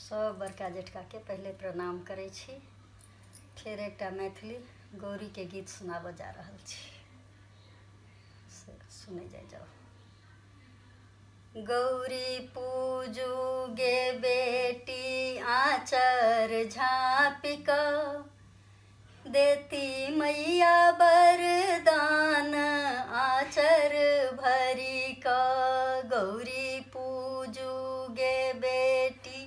सब बड़का जेठका के पहले प्रणाम करै छी। फिर एकटा मैथिली गौरी के गीत सुनाबऽ जा रहल छी, सुनै जाओ। गौरी पूजू गे बेटी आँचर झाँपि कऽ, देती मैया वरदान आँचर भरि कऽ। गौरी पूजू गे बेटी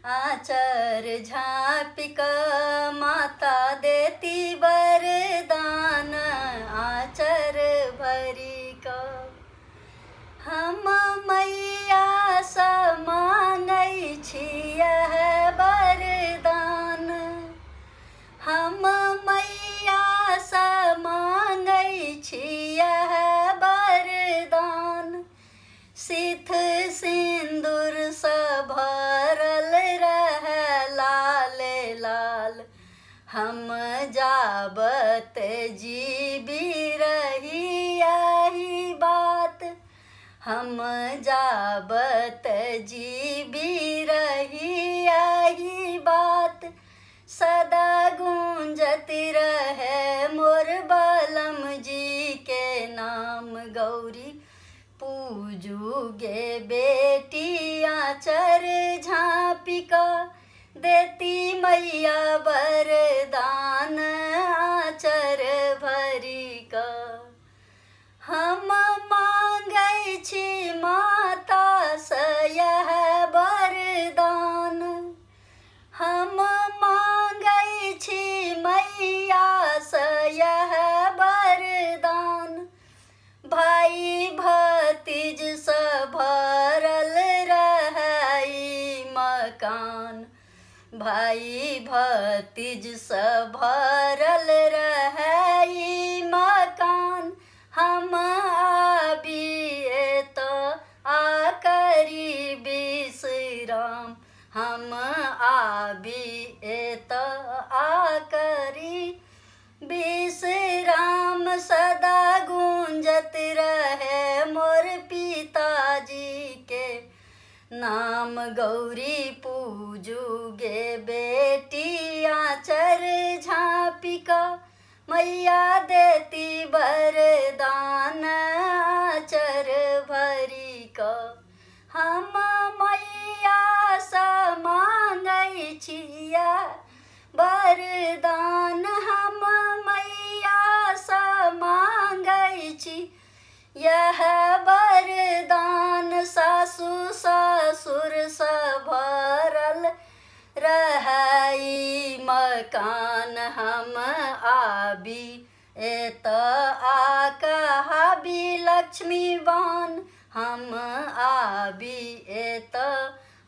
आँचर झाँपि कऽ, माता देती वरदान आँचर भरि कऽ। हम मैया सँ मांगै छियह वरदान, हम मैया सँ मांगै छियह वरदान। सिथ सिन्दूर सँ भरल रहै लाल लाल, हम जाबत जीबी रही यही बात, हम जाबत जीबी रही यही बात। सदा गूंजत रहे मोर बलम जी के नाम। गौरी पूजू गे बेटी आँचर झाँपि कऽ, देती मैया वरदान आँचर भरि कऽ। हम मांगै छी माता सँ यह वरदान, हम मांगै छी मैया सँ यह वरदान। भाई भतीज सँ भरल रहै ई मकान, भाई भतीज सँ भरल रहै ई मकान। हम आबी एतऽ आ करी विश्राम, हम आबी एतऽ आ करी विश्राम। सदा गूंजत रहे मोर पिताजी के नाम। गौरी पूजू गे बेटी आँचर झाँपि कऽ, मैया देती वरदान आँचर भरि कऽ। हम मैया सँ मांगै छियह वरदान, हम मैया सँ मांगै छी यह वरदान। सासु ससुर सँ भरल रहै ई मकान, हम आबी एतऽ आ कहाबी लक्ष्मीवान, हम आबी एतऽ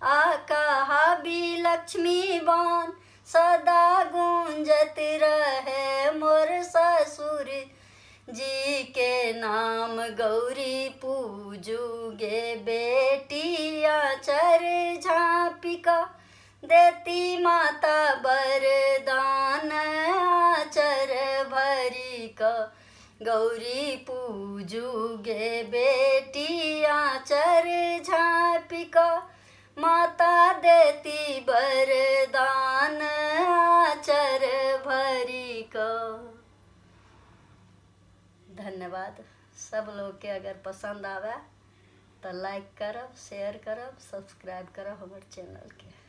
आ कहाबी लक्ष्मीवान। सदा गूंजत रहे मोर ससुर जी के नाम। गौरी पूजू गे बेटी आँचर झाँपि कऽ, देती माता वरदान आँचर भरि कऽ। गौरी पूजू गे बेटी आँचर झाँपि कऽ, माता देती वरदान आँचर भरि कऽ। धन्यवाद। सब लोग के अगर पसंद आवे तो लाइक करब, शेयर करब, सब्सक्राइब करब हमर चैनल के।